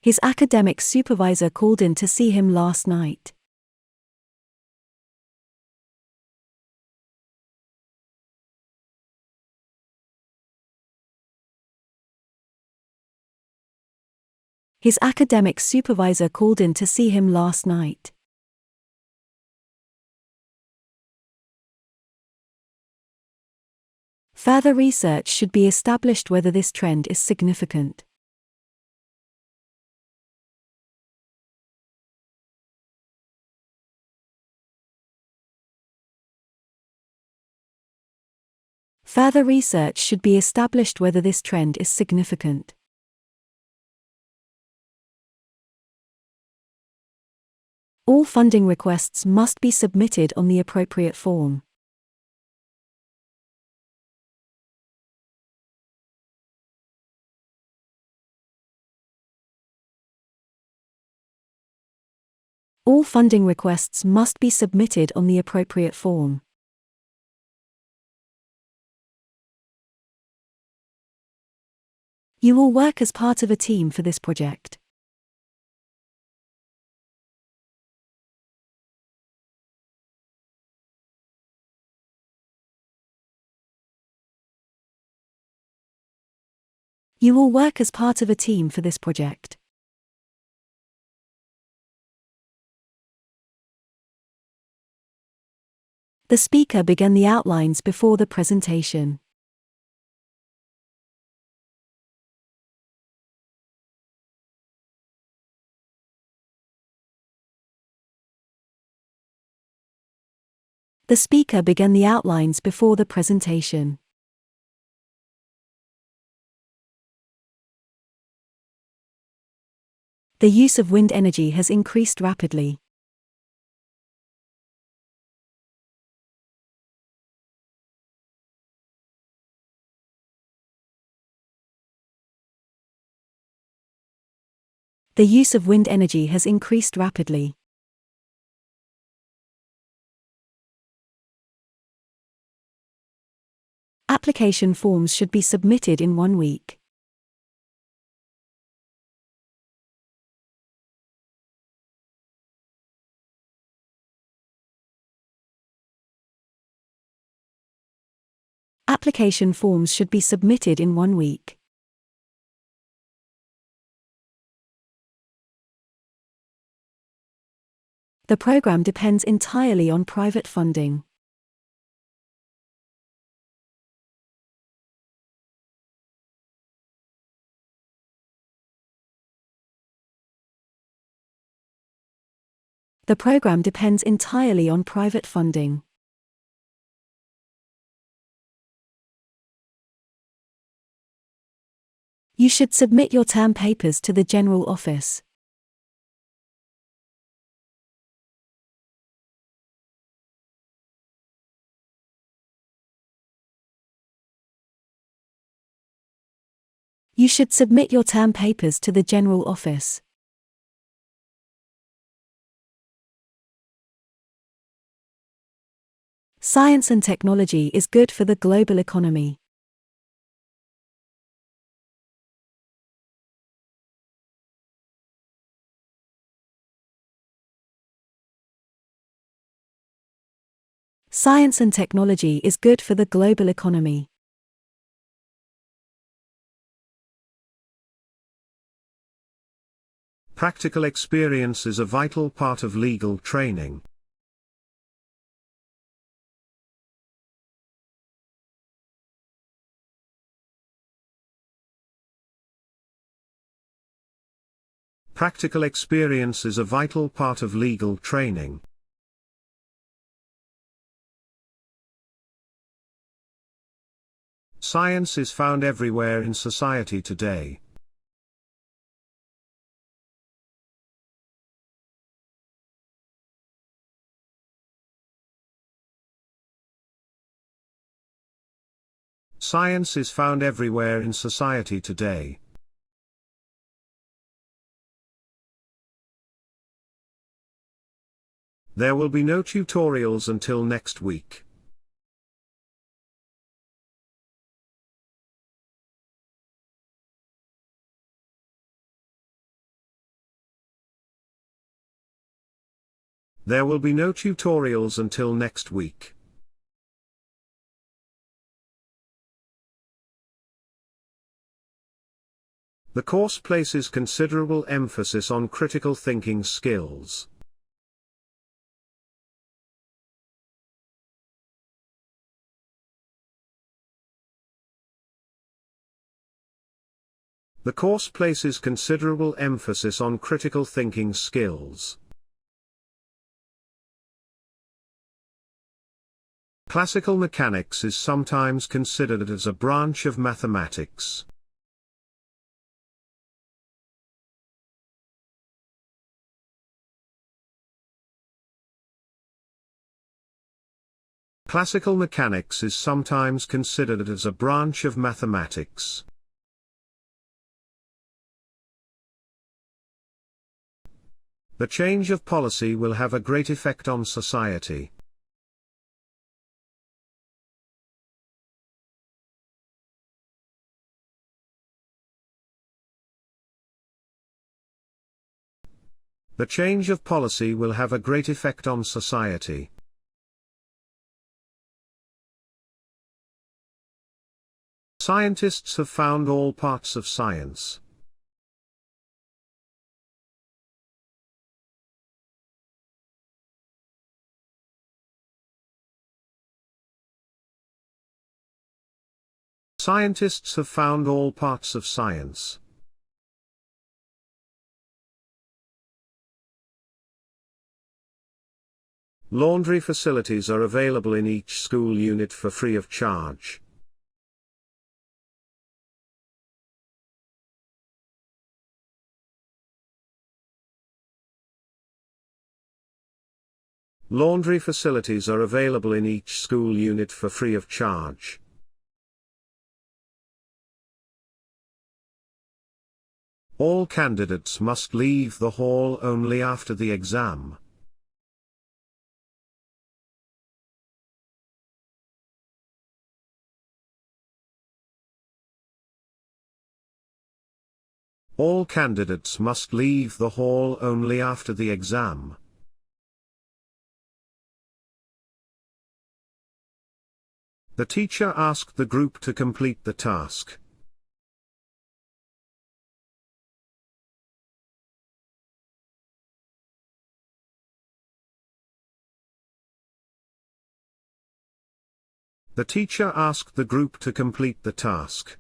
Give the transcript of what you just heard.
His academic supervisor called in to see him last night. His academic supervisor called in to see him last night. Further research should be established whether this trend is significant. Further research should be established whether this trend is significant. All funding requests must be submitted on the appropriate form. All funding requests must be submitted on the appropriate form. You will work as part of a team for this project. You will work as part of a team for this project. The speaker began the outlines before the presentation. The speaker began the outlines before the presentation. The use of wind energy has increased rapidly. The use of wind energy has increased rapidly. Application forms should be submitted in 1 week. Application forms should be submitted in 1 week. The program depends entirely on private funding. The program depends entirely on private funding. You should submit your term papers to the General Office. You should submit your term papers to the General Office. Science and technology is good for the global economy. Science and technology is good for the global economy. Practical experience is a vital part of legal training. Practical experience is a vital part of legal training. Science is found everywhere in society today. Science is found everywhere in society today. There will be no tutorials until next week. There will be no tutorials until next week. The course places considerable emphasis on critical thinking skills. The course places considerable emphasis on critical thinking skills. Classical mechanics is sometimes considered as a branch of mathematics. Classical mechanics is sometimes considered as a branch of mathematics. The change of policy will have a great effect on society. The change of policy will have a great effect on society. Scientists have found all parts of science. Scientists have found all parts of science. Laundry facilities are available in each school unit for free of charge. Laundry facilities are available in each school unit for free of charge. All candidates must leave the hall only after the exam. All candidates must leave the hall only after the exam. The teacher asked the group to complete the task. The teacher asked the group to complete the task.